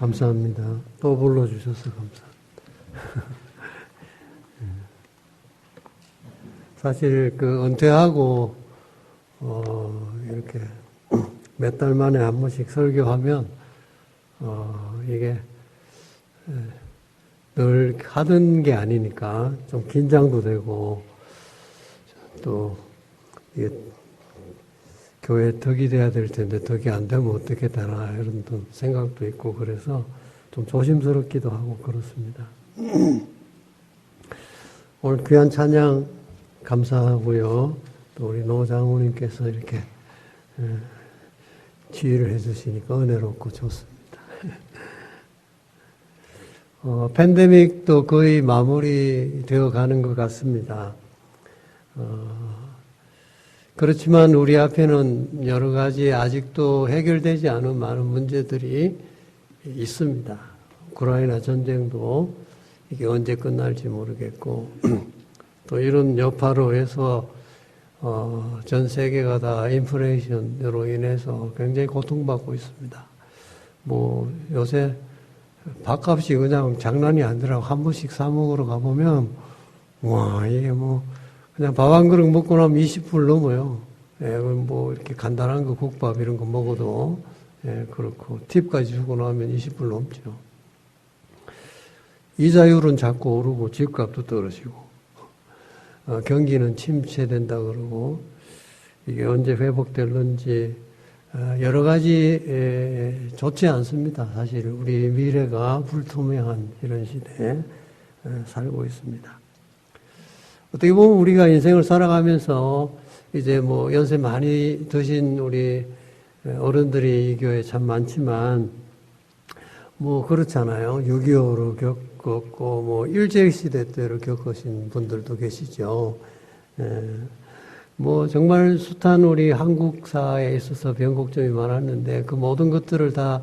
감사합니다. 또 불러주셔서 감사합니다. 사실 은퇴하고 이렇게 몇 달 만에 한 번씩 설교하면 이게 늘 하던 게 아니니까 좀 긴장도 되고 또 이게 교회 덕이 돼야 될 텐데 덕이 안 되면 어떻게 되나 이런 생각도 있고 그래서 좀 조심스럽기도 하고 그렇습니다. 오늘 귀한 찬양 감사하고요. 또 우리 노 장로님께서 이렇게 지휘를 해주시니까 은혜롭고 좋습니다. 팬데믹도 거의 마무리되어 가는 것 같습니다. 그렇지만 우리 앞에는 여러 가지 아직도 해결되지 않은 많은 문제들이 있습니다. 우크라이나 전쟁도 이게 언제 끝날지 모르겠고 또 이런 여파로 해서 전 세계가 다 인플레이션으로 인해서 굉장히 고통받고 있습니다. 뭐 요새 밥값이 그냥 장난이 아니라 한 번씩 사 먹으러 가보면 와 이게 뭐 그냥 밥 한 그릇 먹고 나면 20불 넘어요. 예, 뭐 이렇게 간단한 거 국밥 이런 거 먹어도 예, 그렇고 팁까지 주고 나면 20불 넘죠. 이자율은 자꾸 오르고 집값도 떨어지고 경기는 침체된다 그러고 이게 언제 회복될는지 여러 가지 좋지 않습니다. 사실 우리 미래가 불투명한 이런 시대에 살고 있습니다. 어떻게 보면 우리가 인생을 살아가면서 이제 뭐 연세 많이 드신 우리 어른들이 이 교회에 참 많지만 뭐 그렇잖아요. 6.25로 겪었고 뭐 일제시대 때를 겪으신 분들도 계시죠. 뭐 정말 숱한 우리 한국사에 있어서 변곡점이 많았는데 그 모든 것들을 다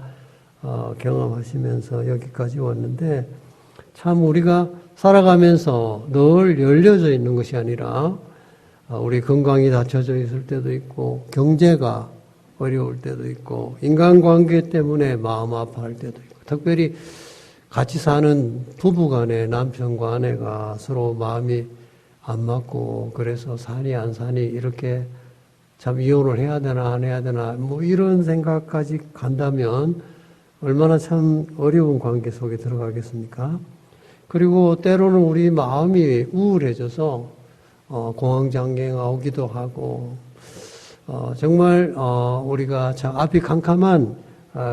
경험하시면서 여기까지 왔는데 참 우리가 살아가면서 늘 열려져 있는 것이 아니라 우리 건강이 닫혀져 있을 때도 있고 경제가 어려울 때도 있고 인간관계 때문에 마음 아파할 때도 있고 특별히 같이 사는 부부간에 남편과 아내가 서로 마음이 안 맞고 그래서 사니 안 사니 이렇게 참 이혼을 해야 되나 안 해야 되나 뭐 이런 생각까지 간다면 얼마나 참 어려운 관계 속에 들어가겠습니까? 그리고 때로는 우리 마음이 우울해져서 공황장애가 오기도 하고 정말 우리가 참 앞이 캄캄한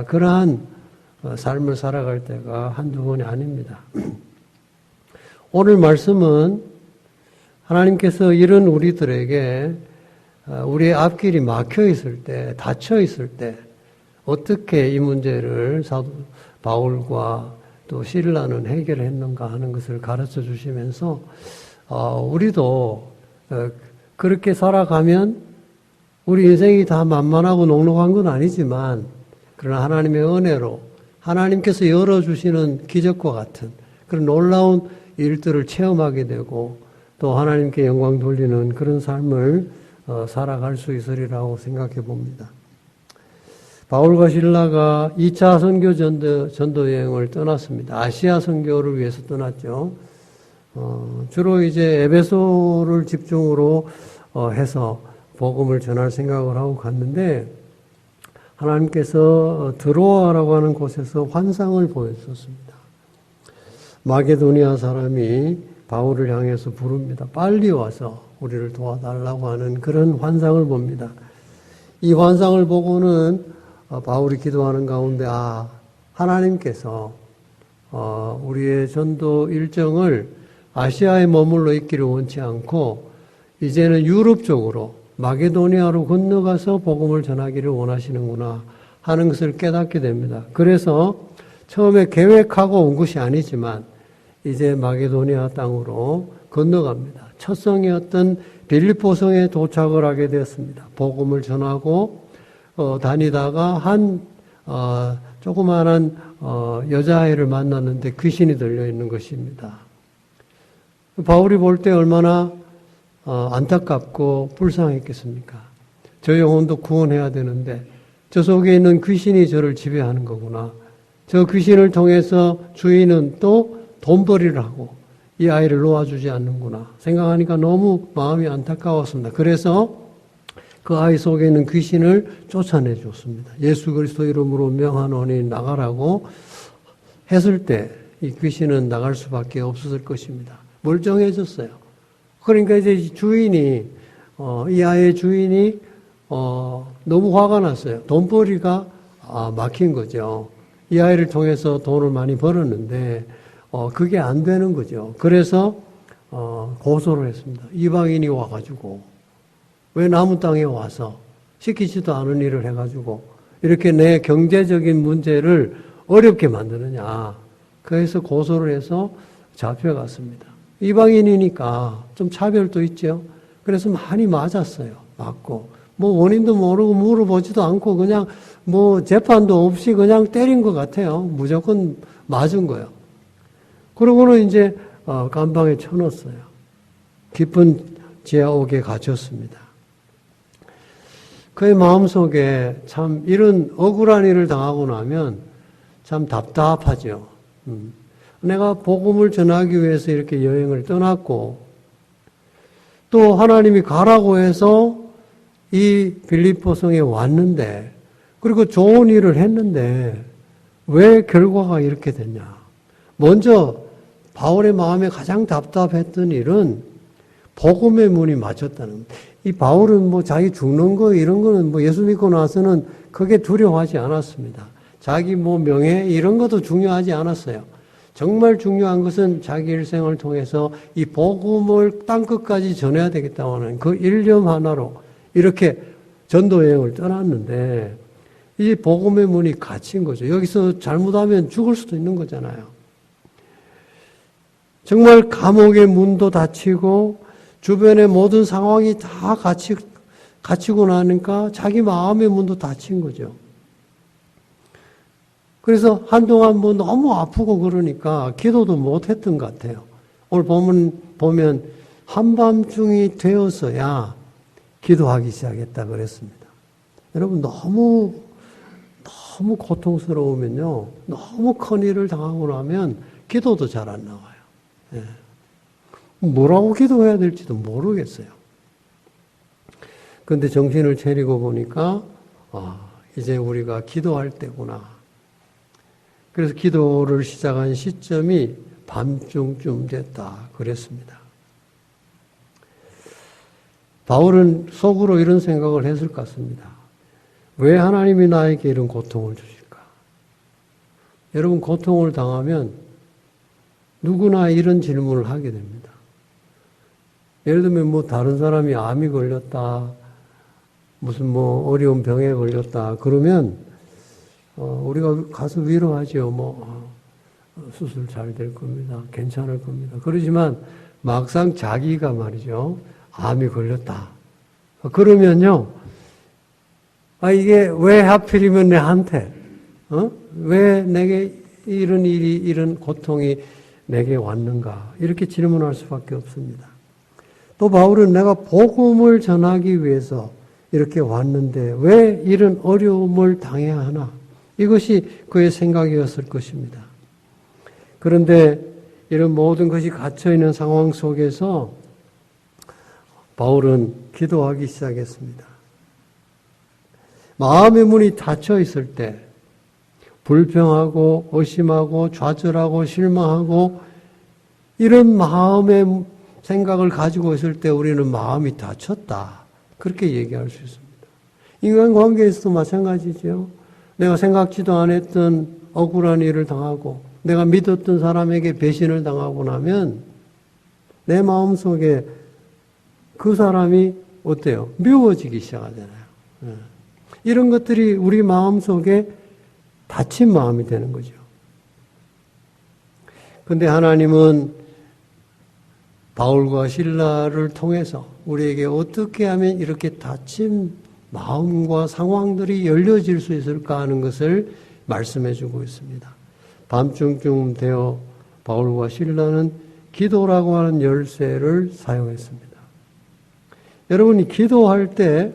그러한 삶을 살아갈 때가 한두 번이 아닙니다. 오늘 말씀은 하나님께서 이런 우리들에게 우리의 앞길이 막혀 있을 때, 닫혀 있을 때 어떻게 이 문제를 사도 바울과 또 실라는 해결했는가 하는 것을 가르쳐 주시면서 우리도 그렇게 살아가면 우리 인생이 다 만만하고 녹록한 건 아니지만 그러나 하나님의 은혜로 하나님께서 열어주시는 기적과 같은 그런 놀라운 일들을 체험하게 되고 또 하나님께 영광 돌리는 그런 삶을 살아갈 수 있으리라고 생각해 봅니다. 바울과 실라가 2차 선교 전도 여행을 떠났습니다. 아시아 선교를 위해서 떠났죠. 주로 이제 에베소를 집중으로 해서 복음을 전할 생각을 하고 갔는데 하나님께서 드로아라고 하는 곳에서 환상을 보여주셨습니다. 마게도니아 사람이 바울을 향해서 부릅니다. 빨리 와서 우리를 도와달라고 하는 그런 환상을 봅니다. 이 환상을 보고는 바울이 기도하는 가운데 하나님께서 우리의 전도 일정을 아시아에 머물러 있기를 원치 않고 이제는 유럽 쪽으로 마게도니아로 건너가서 복음을 전하기를 원하시는구나 하는 것을 깨닫게 됩니다. 그래서 처음에 계획하고 온 것이 아니지만 이제 마게도니아 땅으로 건너갑니다. 첫 성이었던 빌립보성에 도착을 하게 되었습니다. 복음을 전하고 다니다가 한 조그마한 여자아이를 만났는데 귀신이 들려있는 것입니다. 바울이 볼 때 얼마나 안타깝고 불쌍했겠습니까? 저 영혼도 구원해야 되는데 저 속에 있는 귀신이 저를 지배하는 거구나. 저 귀신을 통해서 주인은 또 돈벌이를 하고 이 아이를 놓아주지 않는구나 생각하니까 너무 마음이 안타까웠습니다. 그래서 그 아이 속에 있는 귀신을 쫓아내 줬습니다. 예수 그리스도 이름으로 명하노니 나가라고 했을 때 이 귀신은 나갈 수밖에 없었을 것입니다. 멀쩡해졌어요. 그러니까 이제 주인이 이 아이의 주인이 너무 화가 났어요. 돈벌이가 막힌 거죠. 이 아이를 통해서 돈을 많이 벌었는데 그게 안 되는 거죠. 그래서 고소를 했습니다. 이방인이 와가지고 왜 남은 땅에 와서 시키지도 않은 일을 해가지고 이렇게 내 경제적인 문제를 어렵게 만드느냐. 그래서 고소를 해서 잡혀갔습니다. 이방인이니까 좀 차별도 있죠. 그래서 많이 맞았어요. 맞고 뭐 원인도 모르고 물어보지도 않고 그냥 뭐 재판도 없이 그냥 때린 것 같아요. 무조건 맞은 거예요. 그러고는 이제 감방에 쳐넣었어요. 깊은 지옥에 갇혔습니다. 그의 마음속에 참 이런 억울한 일을 당하고 나면 참 답답하죠. 내가 복음을 전하기 위해서 이렇게 여행을 떠났고 또 하나님이 가라고 해서 이 빌립보 성에 왔는데 그리고 좋은 일을 했는데 왜 결과가 이렇게 됐냐. 먼저 바울의 마음에 가장 답답했던 일은 복음의 문이 맞췄다는 거예요. 이 바울은 뭐 자기 죽는 거 이런 거는 뭐 예수 믿고 나서는 크게 두려워하지 않았습니다. 자기 뭐 명예 이런 것도 중요하지 않았어요. 정말 중요한 것은 자기 일생을 통해서 이 복음을 땅끝까지 전해야 되겠다는 그 일념 하나로 이렇게 전도 여행을 떠났는데 이 복음의 문이 갇힌 거죠. 여기서 잘못하면 죽을 수도 있는 거잖아요. 정말 감옥의 문도 닫히고 주변의 모든 상황이 다 갇히고 나니까 자기 마음의 문도 닫힌 거죠. 그래서 한동안 뭐 너무 아프고 그러니까 기도도 못했던 것 같아요. 오늘 보면 한밤중이 되어서야 기도하기 시작했다 그랬습니다. 여러분 너무 고통스러우면요. 너무 큰 일을 당하고 나면 기도도 잘 안 나와요. 예. 뭐라고 기도해야 될지도 모르겠어요. 그런데 정신을 차리고 보니까 이제 우리가 기도할 때구나. 그래서 기도를 시작한 시점이 밤중쯤 됐다 그랬습니다. 바울은 속으로 이런 생각을 했을 것 같습니다. 왜 하나님이 나에게 이런 고통을 주실까? 여러분 고통을 당하면 누구나 이런 질문을 하게 됩니다. 예를 들면 뭐 다른 사람이 암이 걸렸다, 무슨 뭐 어려운 병에 걸렸다 그러면 우리가 가서 위로하죠. 수술 잘 될 겁니다. 괜찮을 겁니다. 그러지만 막상 자기가 말이죠. 암이 걸렸다. 그러면요. 이게 왜 하필이면 내한테? 왜 내게 이런 고통이 내게 왔는가? 이렇게 질문할 수밖에 없습니다. 또 바울은 내가 복음을 전하기 위해서 이렇게 왔는데 왜 이런 어려움을 당해야 하나? 이것이 그의 생각이었을 것입니다. 그런데 이런 모든 것이 갇혀있는 상황 속에서 바울은 기도하기 시작했습니다. 마음의 문이 닫혀 있을 때 불평하고 의심하고 좌절하고 실망하고 이런 마음의 생각을 가지고 있을 때 우리는 마음이 닫혔다. 그렇게 얘기할 수 있습니다. 인간관계에서도 마찬가지죠. 내가 생각지도 않았던 억울한 일을 당하고 내가 믿었던 사람에게 배신을 당하고 나면 내 마음속에 그 사람이 어때요? 미워지기 시작하잖아요. 이런 것들이 우리 마음속에 닫힌 마음이 되는 거죠. 그런데 하나님은 바울과 실라를 통해서 우리에게 어떻게 하면 이렇게 닫힌 마음과 상황들이 열려질 수 있을까 하는 것을 말씀해 주고 있습니다. 밤중쯤 되어 바울과 실라는 기도라고 하는 열쇠를 사용했습니다. 여러분이 기도할 때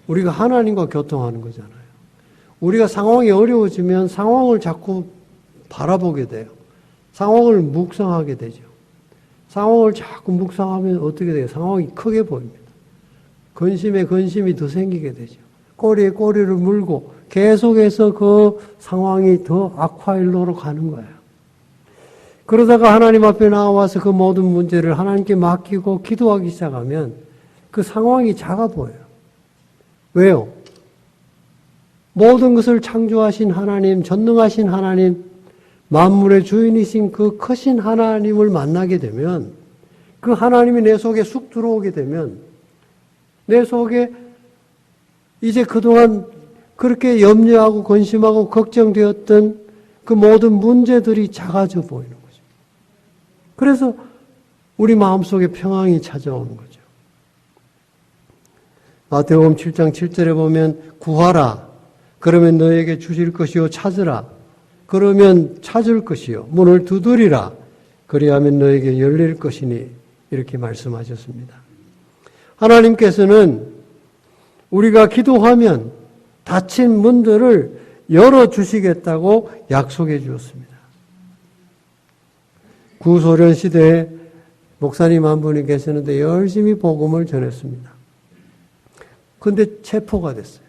우리가 하나님과 교통하는 거잖아요. 우리가 상황이 어려워지면 상황을 자꾸 바라보게 돼요. 상황을 묵상하게 되죠. 상황을 자꾸 묵상하면 어떻게 돼요? 상황이 크게 보입니다. 근심에 근심이 더 생기게 되죠. 꼬리에 꼬리를 물고 계속해서 그 상황이 더 악화일로로 가는 거예요. 그러다가 하나님 앞에 나와서 그 모든 문제를 하나님께 맡기고 기도하기 시작하면 그 상황이 작아 보여요. 왜요? 모든 것을 창조하신 하나님, 전능하신 하나님, 만물의 주인이신 그 크신 하나님을 만나게 되면, 그 하나님이 내 속에 쑥 들어오게 되면 내 속에 이제 그동안 그렇게 염려하고 근심하고 걱정되었던 그 모든 문제들이 작아져 보이는 거죠. 그래서 우리 마음속에 평안이 찾아오는 거죠. 마태복음 7장 7절에 보면 구하라 그러면 너에게 주실 것이요 찾으라 그러면 찾을 것이요 문을 두드리라 그리하면 너에게 열릴 것이니 이렇게 말씀하셨습니다. 하나님께서는 우리가 기도하면 닫힌 문들을 열어주시겠다고 약속해 주었습니다. 구소련 시대에 목사님 한 분이 계시는데 열심히 복음을 전했습니다. 근데 체포가 됐어요.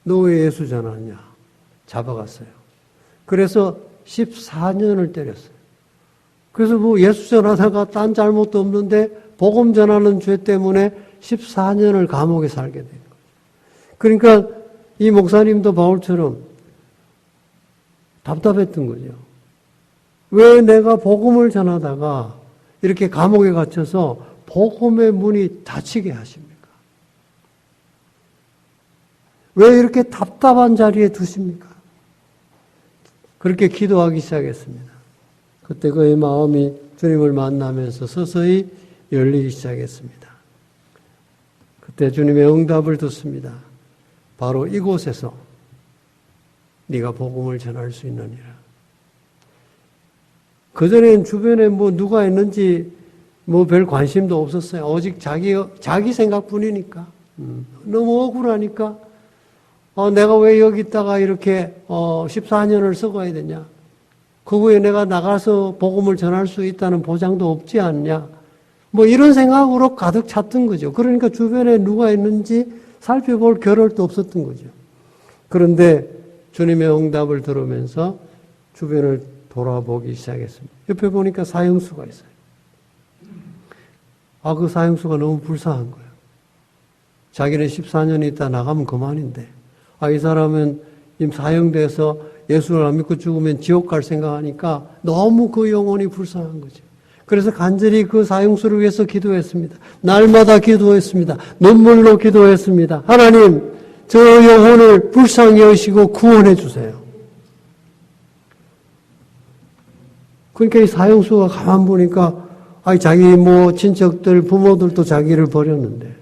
너 왜 예수 전하냐? 잡아갔어요. 그래서 14년을 때렸어요. 그래서 뭐 예수 전하다가 딴 잘못도 없는데 복음 전하는 죄 때문에 14년을 감옥에 살게 된 거예요. 그러니까 이 목사님도 바울처럼 답답했던 거죠. 왜 내가 복음을 전하다가 이렇게 감옥에 갇혀서 복음의 문이 닫히게 하십니까? 왜 이렇게 답답한 자리에 두십니까? 그렇게 기도하기 시작했습니다. 그때 그의 마음이 주님을 만나면서 서서히 열리기 시작했습니다. 그때 주님의 응답을 듣습니다. 바로 이곳에서 네가 복음을 전할 수 있느니라. 그전엔 주변에 뭐 누가 있는지 뭐 별 관심도 없었어요. 오직 자기 생각뿐이니까. 너무 억울하니까 내가 왜 여기 있다가 이렇게 14년을 썩어야 되냐. 그 후에 내가 나가서 복음을 전할 수 있다는 보장도 없지 않냐. 뭐 이런 생각으로 가득 찼던 거죠. 그러니까 주변에 누가 있는지 살펴볼 겨를도 없었던 거죠. 그런데 주님의 응답을 들으면서 주변을 돌아보기 시작했습니다. 옆에 보니까 사형수가 있어요. 그 사형수가 너무 불쌍한 거예요. 자기는 14년 있다 나가면 그만인데 이 사람은 지금 사형돼서 예수를 안 믿고 죽으면 지옥 갈 생각하니까 너무 그 영혼이 불쌍한 거죠. 그래서 간절히 그 사형수를 위해서 기도했습니다. 날마다 기도했습니다. 눈물로 기도했습니다. 하나님, 저 영혼을 불쌍히 여기시고 구원해 주세요. 그러니까 이 사형수가 가만 보니까 자기 뭐 친척들, 부모들도 자기를 버렸는데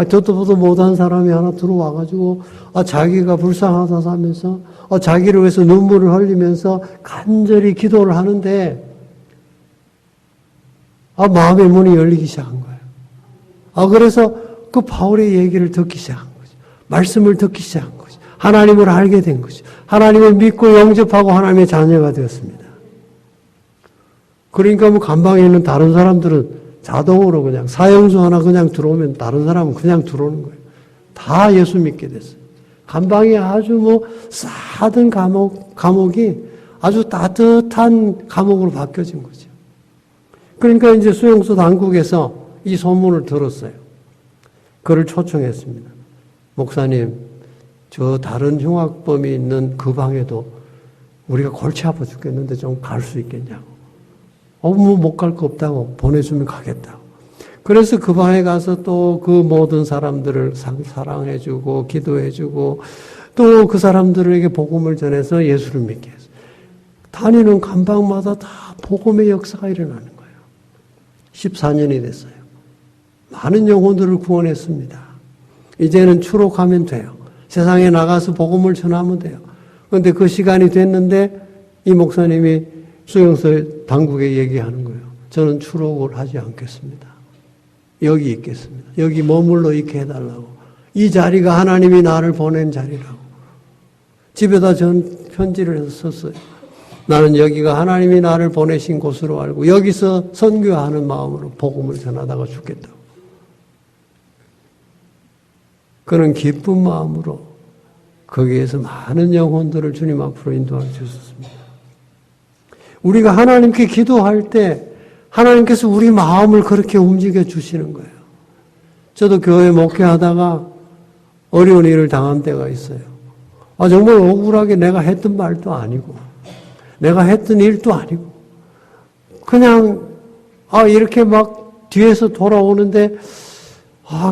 듣도 보도 못한 사람이 하나 들어와가지고 자기가 불쌍하다 하면서 자기를 위해서 눈물을 흘리면서 간절히 기도를 하는데 마음의 문이 열리기 시작한 거예요. 그래서 그 바울의 얘기를 듣기 시작한 거죠. 말씀을 듣기 시작한 거죠. 하나님을 알게 된 거죠. 하나님을 믿고 영접하고 하나님의 자녀가 되었습니다. 그러니까 뭐 감방에 있는 다른 사람들은 자동으로 그냥 사형수 하나 그냥 들어오면 다른 사람은 그냥 들어오는 거예요. 다 예수 믿게 됐어요. 감방이 아주 뭐 싸던 감옥이 아주 따뜻한 감옥으로 바뀌어진 거죠. 그러니까 이제 수용소 당국에서 이 소문을 들었어요. 그를 초청했습니다. 목사님, 저 다른 흉악범이 있는 그 방에도 우리가 골치 아파 죽겠는데 좀 갈 수 있겠냐고. 뭐 못 갈 거 없다고 보내주면 가겠다고. 그래서 그 방에 가서 또 그 모든 사람들을 사랑해주고 기도해주고 또 그 사람들에게 복음을 전해서 예수를 믿게 했어요. 다니는 감방마다 다 복음의 역사가 일어나는 거예요. 14년이 됐어요. 많은 영혼들을 구원했습니다. 이제는 추록하면 돼요. 세상에 나가서 복음을 전하면 돼요. 그런데 그 시간이 됐는데 이 목사님이 수용소 당국에 얘기하는 거예요. 저는 추록을 하지 않겠습니다. 여기 있겠습니다. 여기 머물러 있게 해달라고. 이 자리가 하나님이 나를 보낸 자리라고. 집에다 편지를 해서 썼어요. 나는 여기가 하나님이 나를 보내신 곳으로 알고 여기서 선교하는 마음으로 복음을 전하다가 죽겠다고. 그는 기쁜 마음으로 거기에서 많은 영혼들을 주님 앞으로 인도하여 주셨습니다. 우리가 하나님께 기도할 때 하나님께서 우리 마음을 그렇게 움직여 주시는 거예요. 저도 교회 목회하다가 어려운 일을 당한 때가 있어요. 정말 억울하게 내가 했던 말도 아니고 내가 했던 일도 아니고 그냥 이렇게 막 뒤에서 돌아오는데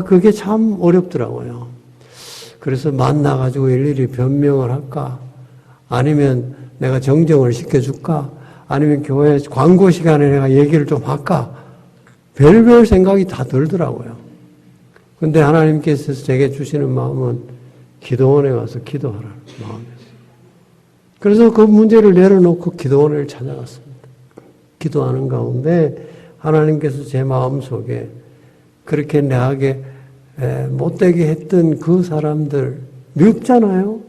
그게 참 어렵더라고요. 그래서 만나가지고 일일이 변명을 할까? 아니면 내가 정정을 시켜줄까? 아니면 교회 광고 시간에 내가 얘기를 좀 할까? 별별 생각이 다 들더라고요. 근데 하나님께서 제게 주시는 마음은 기도원에 가서 기도하라는 마음이었어요. 그래서 그 문제를 내려놓고 기도원을 찾아갔습니다. 기도하는 가운데 하나님께서 제 마음속에 그렇게 내게 못되게 했던 그 사람들, 미흡잖아요?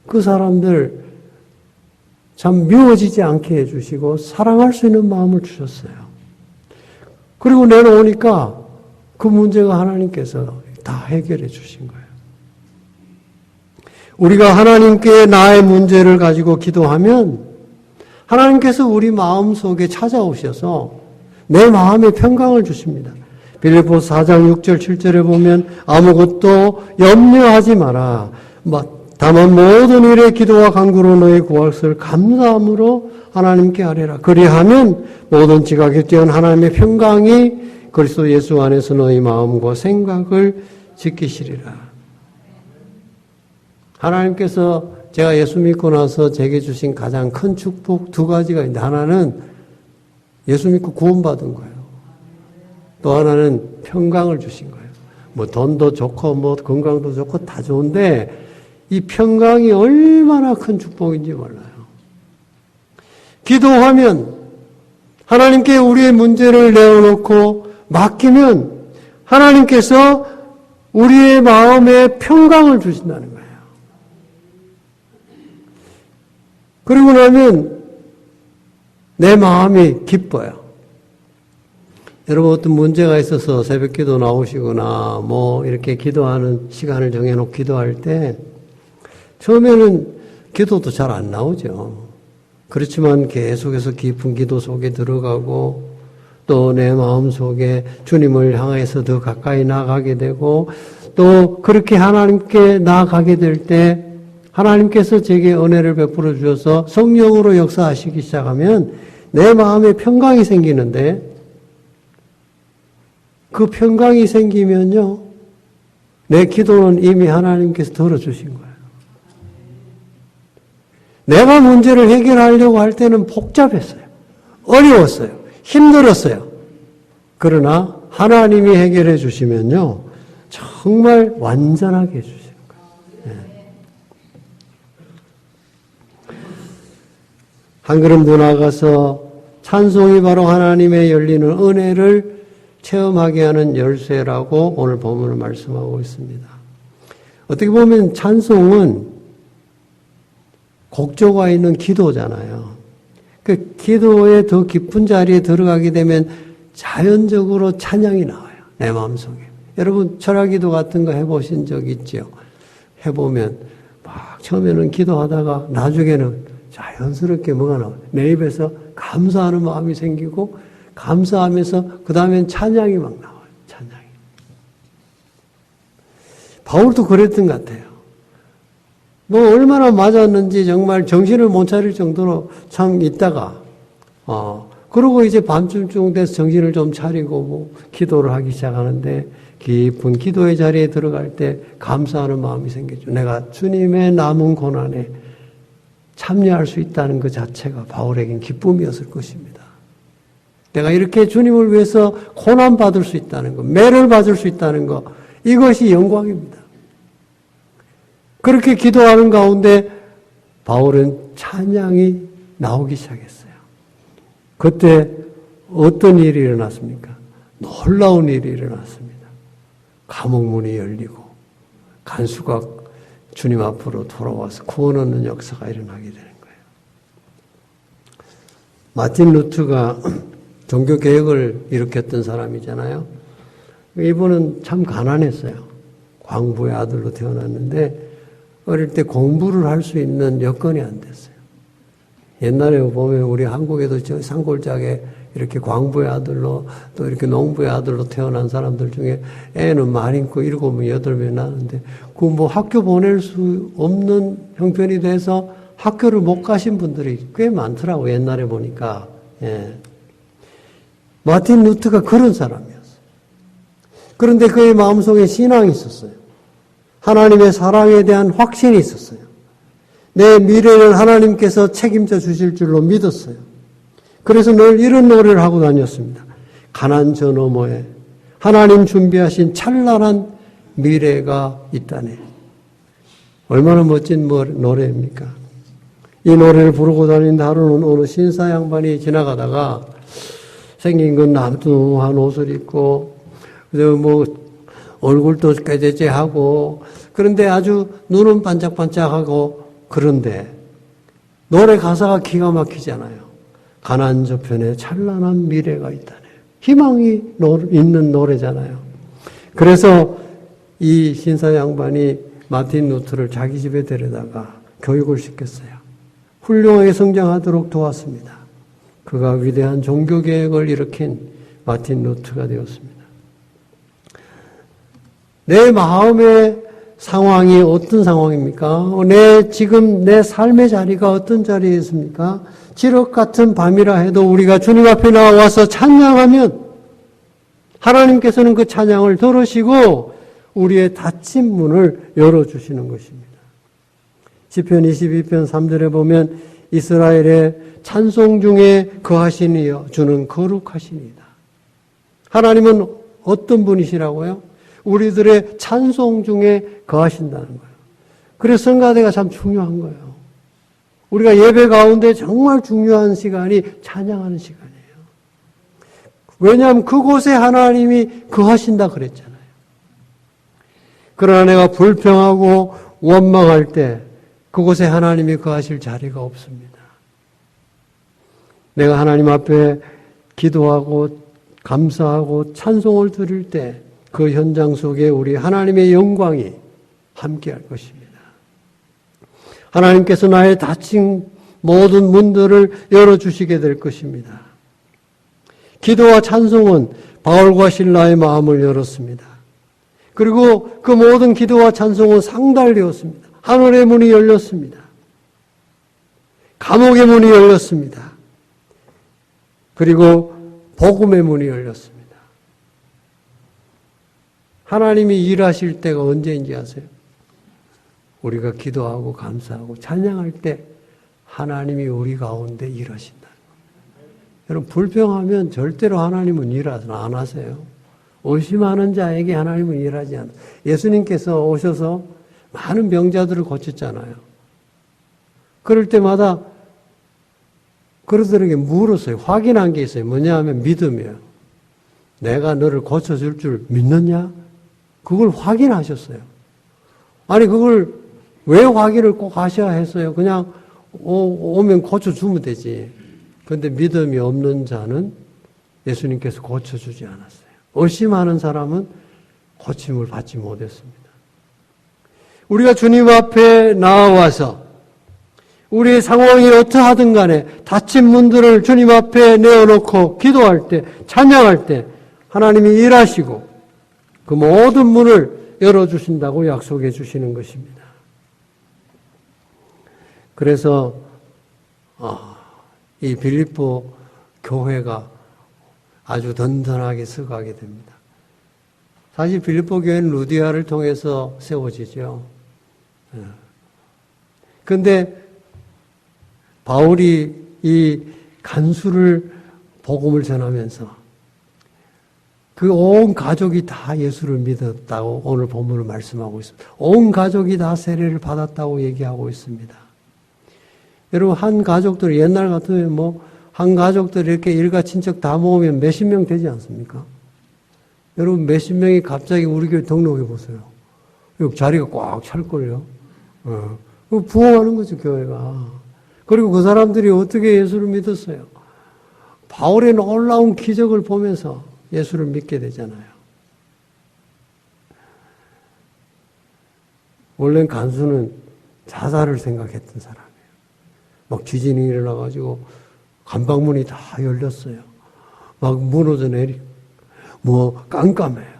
그 사람들 참 미워지지 않게 해주시고 사랑할 수 있는 마음을 주셨어요. 그리고 내려오니까 그 문제가 하나님께서 다 해결해 주신 거예요. 우리가 하나님께 나의 문제를 가지고 기도하면 하나님께서 우리 마음속에 찾아오셔서 내 마음에 평강을 주십니다. 빌립보서 4장 6절 7절에 보면 아무것도 염려하지 마라. 다만 모든 일에 기도와 간구로 너희 구할 감사함으로 하나님께 아뢰라. 그리하면 모든 지각에 뛰어난 하나님의 평강이 그리스도 예수 안에서 너희 마음과 생각을 지키시리라. 하나님께서 제가 예수 믿고 나서 제게 주신 가장 큰 축복 두 가지가 있는데 하나는 예수 믿고 구원받은 거예요. 또 하나는 평강을 주신 거예요. 돈도 좋고 건강도 좋고 다 좋은데 이 평강이 얼마나 큰 축복인지 몰라요. 기도하면 하나님께 우리의 문제를 내어놓고 맡기면 하나님께서 우리의 마음에 평강을 주신다는 거예요. 그러고 나면 내 마음이 기뻐요. 여러분 어떤 문제가 있어서 새벽 기도 나오시거나 이렇게 기도하는 시간을 정해놓고 기도할 때 처음에는 기도도 잘 안 나오죠. 그렇지만 계속해서 깊은 기도 속에 들어가고 또 내 마음 속에 주님을 향해서 더 가까이 나아가게 되고 또 그렇게 하나님께 나아가게 될 때 하나님께서 제게 은혜를 베풀어 주셔서 성령으로 역사하시기 시작하면 내 마음에 평강이 생기는데 그 평강이 생기면요 내 기도는 이미 하나님께서 들어주신 거예요. 내가 문제를 해결하려고 할 때는 복잡했어요. 어려웠어요. 힘들었어요. 그러나 하나님이 해결해 주시면요 정말 완전하게 해주시는 거예요. 한 걸음 더 나아가서 찬송이 바로 하나님의 열리는 은혜를 체험하게 하는 열쇠라고 오늘 본문을 말씀하고 있습니다. 어떻게 보면 찬송은 곡조가 있는 기도잖아요. 그 기도의 더 깊은 자리에 들어가게 되면 자연적으로 찬양이 나와요. 내 마음속에. 여러분 철학기도 같은 거 해보신 적 있죠? 해보면 막 처음에는 기도하다가 나중에는 자연스럽게 뭐가 나와요. 내 입에서 감사하는 마음이 생기고 감사하면서 그 다음엔 찬양이 막 나와요. 찬양이. 바울도 그랬던 것 같아요. 얼마나 맞았는지 정말 정신을 못 차릴 정도로 참 있다가, 그러고 이제 밤쯤 돼서 정신을 좀 차리고 기도를 하기 시작하는데 깊은 기도의 자리에 들어갈 때 감사하는 마음이 생기죠. 내가 주님의 남은 고난에 참여할 수 있다는 것 자체가 바울에겐 기쁨이었을 것입니다. 내가 이렇게 주님을 위해서 고난받을 수 있다는 것, 매를 받을 수 있다는 것, 이것이 영광입니다. 그렇게 기도하는 가운데 바울은 찬양이 나오기 시작했어요. 그때 어떤 일이 일어났습니까? 놀라운 일이 일어났습니다. 감옥문이 열리고 간수가 주님 앞으로 돌아와서 구원 얻는 역사가 일어나게 되는 거예요. 마틴 루트가 종교개혁을 일으켰던 사람이잖아요. 이분은 참 가난했어요. 광부의 아들로 태어났는데 어릴 때 공부를 할 수 있는 여건이 안 됐어요. 옛날에 보면 우리 한국에도 저 산골짜기에 이렇게 광부의 아들로 또 이렇게 농부의 아들로 태어난 사람들 중에 애는 많이 있고 7명, 8명 나는데 그 뭐 학교 보낼 수 없는 형편이 돼서 학교를 못 가신 분들이 꽤 많더라고요. 옛날에 보니까. 예. 마틴 루트가 그런 사람이었어요. 그런데 그의 마음속에 신앙이 있었어요. 하나님의 사랑에 대한 확신이 있었어요. 내 미래는 하나님께서 책임져 주실 줄로 믿었어요. 그래서 늘 이런 노래를 하고 다녔습니다. 가난 저 너머에 하나님 준비하신 찬란한 미래가 있다네. 얼마나 멋진 노래입니까? 이 노래를 부르고 다닌 하루는 어느 신사 양반이 지나가다가 생긴 건 남뚱한 옷을 입고 뭐 얼굴도 꾀재재하고 그런데 아주 눈은 반짝반짝하고 그런데 노래 가사가 기가 막히잖아요. 가난 저편에 찬란한 미래가 있다네. 희망이 있는 노래잖아요. 그래서 이 신사 양반이 마틴 루트를 자기 집에 데려다가 교육을 시켰어요. 훌륭하게 성장하도록 도왔습니다. 그가 위대한 종교개혁을 일으킨 마틴 루트가 되었습니다. 내 마음의 상황이 어떤 상황입니까? 지금 내 삶의 자리가 어떤 자리에 있습니까? 지륵 같은 밤이라 해도 우리가 주님 앞에 나와서 찬양하면 하나님께서는 그 찬양을 들으시고 우리의 닫힌 문을 열어주시는 것입니다. 시편 22편 3절에 보면 이스라엘의 찬송 중에 거하시니여 주는 거룩하시니이다. 하나님은 어떤 분이시라고요? 우리들의 찬송 중에 거하신다는 거예요. 그래서 성가대가 참 중요한 거예요. 우리가 예배 가운데 정말 중요한 시간이 찬양하는 시간이에요. 왜냐하면 그곳에 하나님이 거하신다 그랬잖아요. 그러나 내가 불평하고 원망할 때 그곳에 하나님이 거하실 자리가 없습니다. 내가 하나님 앞에 기도하고 감사하고 찬송을 드릴 때 그 현장 속에 우리 하나님의 영광이 함께할 것입니다. 하나님께서 나의 닫힌 모든 문들을 열어주시게 될 것입니다. 기도와 찬송은 바울과 실라의 마음을 열었습니다. 그리고 그 모든 기도와 찬송은 상달되었습니다. 하늘의 문이 열렸습니다. 감옥의 문이 열렸습니다. 그리고 복음의 문이 열렸습니다. 하나님이 일하실 때가 언제인지 아세요? 우리가 기도하고 감사하고 찬양할 때 하나님이 우리 가운데 일하신다. 여러분 불평하면 절대로 하나님은 일 안 하세요. 의심하는 자에게 하나님은 일하지 않아요. 예수님께서 오셔서 많은 병자들을 고쳤잖아요. 그럴 때마다 그들에게 물었어요. 확인한 게 있어요. 뭐냐 하면 믿음이에요. 내가 너를 고쳐줄 줄 믿느냐? 그걸 확인하셨어요. 아니 그걸 왜 확인을 꼭 하셔야 했어요? 그냥 오면 고쳐주면 되지. 그런데 믿음이 없는 자는 예수님께서 고쳐주지 않았어요. 의심하는 사람은 고침을 받지 못했습니다. 우리가 주님 앞에 나와서 우리의 상황이 어떠하든 간에 닫힌 문들을 주님 앞에 내어놓고 기도할 때, 찬양할 때 하나님이 일하시고 그 모든 문을 열어주신다고 약속해 주시는 것입니다. 그래서 이 빌립보 교회가 아주 든든하게 서가게 됩니다. 사실 빌립보 교회는 루디아를 통해서 세워지죠. 그런데 바울이 이 간수를 복음을 전하면서 그 온 가족이 다 예수를 믿었다고 오늘 본문을 말씀하고 있습니다. 온 가족이 다 세례를 받았다고 얘기하고 있습니다. 여러분 한 가족들 옛날 같으면 한 가족들 이렇게 일가 친척 다 모으면 몇십 명 되지 않습니까? 여러분 몇십 명이 갑자기 우리 교회 등록해 보세요. 여기 자리가 꽉 찰걸요. 부흥하는 거죠, 교회가. 그리고 그 사람들이 어떻게 예수를 믿었어요? 바울의 놀라운 기적을 보면서 예수를 믿게 되잖아요. 원래는 간수는 자살을 생각했던 사람이에요. 막 지진이 일어나가지고 간방문이 다 열렸어요. 막 무너져 내리고 뭐 깜깜해요.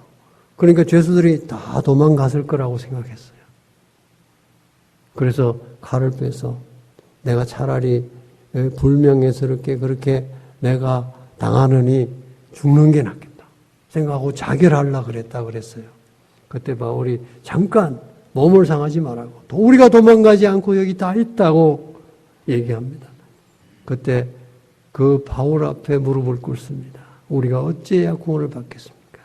그러니까 죄수들이 다 도망갔을 거라고 생각했어요. 그래서 칼을 빼서 내가 차라리 불명예스럽게 그렇게 내가 당하느니 죽는 게 낫겠다 생각하고 자결하려고 그랬다 그랬어요. 그때 바울이 잠깐 몸을 상하지 말라고 우리가 도망가지 않고 여기 다 있다고 얘기합니다. 그때 그 바울 앞에 무릎을 꿇습니다. 우리가 어찌해야 구원을 받겠습니까?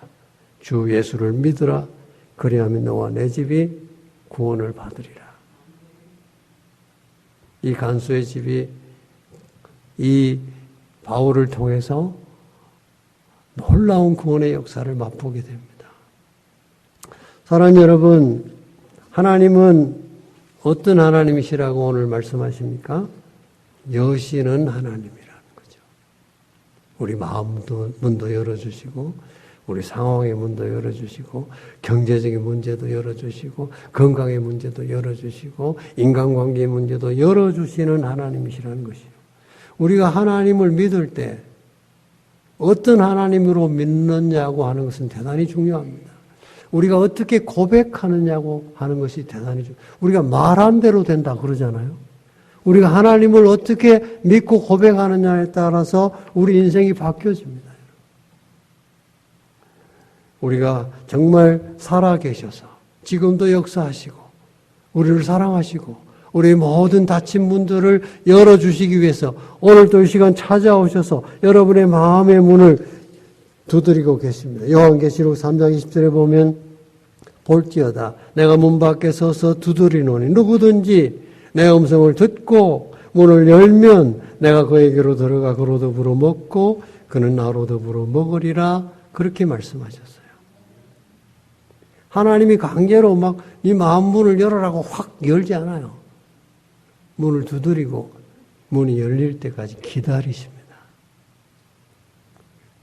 주 예수를 믿으라. 그리하면 너와 내 집이 구원을 받으리라. 이 간수의 집이 이 바울을 통해서 놀라운 구원의 역사를 맛보게 됩니다. 사랑하는 여러분, 하나님은 어떤 하나님이시라고 오늘 말씀하십니까? 여시는 하나님이라는 거죠. 우리 마음도 문도 열어주시고 우리 상황의 문도 열어주시고 경제적인 문제도 열어주시고 건강의 문제도 열어주시고 인간관계의 문제도 열어주시는 하나님이시라는 것이요. 우리가 하나님을 믿을 때 어떤 하나님으로 믿느냐고 하는 것은 대단히 중요합니다. 우리가 어떻게 고백하느냐고 하는 것이 대단히 중요합니다. 우리가 말한 대로 된다 그러잖아요. 우리가 하나님을 어떻게 믿고 고백하느냐에 따라서 우리 인생이 바뀌어집니다. 우리가 정말 살아계셔서 지금도 역사하시고 우리를 사랑하시고 우리 모든 닫힌 문들을 열어주시기 위해서 오늘도 이 시간 찾아오셔서 여러분의 마음의 문을 두드리고 계십니다. 요한계시록 3장 20절에 보면 볼지어다 내가 문 밖에 서서 두드리노니 누구든지 내 음성을 듣고 문을 열면 내가 그에게로 들어가 그로 더불어 먹고 그는 나로 더불어 먹으리라 그렇게 말씀하셨어요. 하나님이 강제로 막 이 마음 문을 열어라고 확 열지 않아요. 문을 두드리고 문이 열릴 때까지 기다리십니다.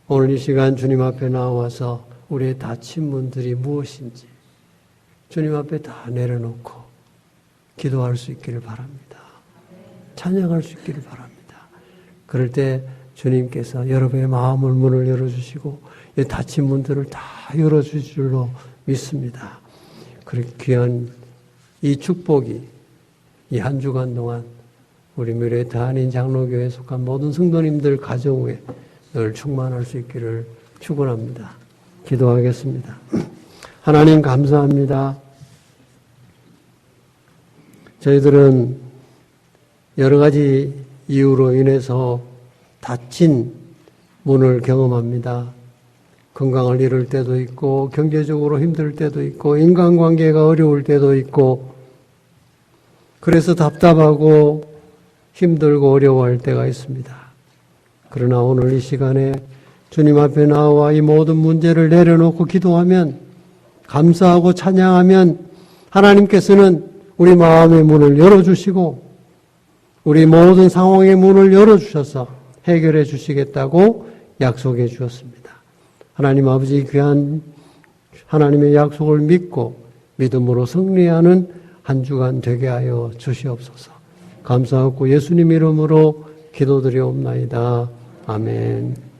오늘 이 시간 주님 앞에 나와서 우리의 닫힌 문들이 무엇인지 주님 앞에 다 내려놓고 기도할 수 있기를 바랍니다. 찬양할 수 있기를 바랍니다. 그럴 때 주님께서 여러분의 마음을 문을 열어주시고 이 닫힌 문들을 다 열어주실 줄로 믿습니다. 그렇게 귀한 이 축복이 이 한 주간 동안 우리 미래 대한인 장로교회에 속한 모든 성도님들 가정 위에 늘 충만할 수 있기를 축원합니다. 기도하겠습니다. 하나님 감사합니다. 저희들은 여러 가지 이유로 인해서 닫힌 문을 경험합니다. 건강을 잃을 때도 있고 경제적으로 힘들 때도 있고 인간관계가 어려울 때도 있고 그래서 답답하고 힘들고 어려워할 때가 있습니다. 그러나 오늘 이 시간에 주님 앞에 나와 이 모든 문제를 내려놓고 기도하면 감사하고 찬양하면 하나님께서는 우리 마음의 문을 열어주시고 우리 모든 상황의 문을 열어주셔서 해결해 주시겠다고 약속해 주었습니다. 하나님 아버지 귀한 하나님의 약속을 믿고 믿음으로 승리하는 한 주간 되게 하여 주시옵소서. 감사하고 예수님 이름으로 기도드리옵나이다. 아멘.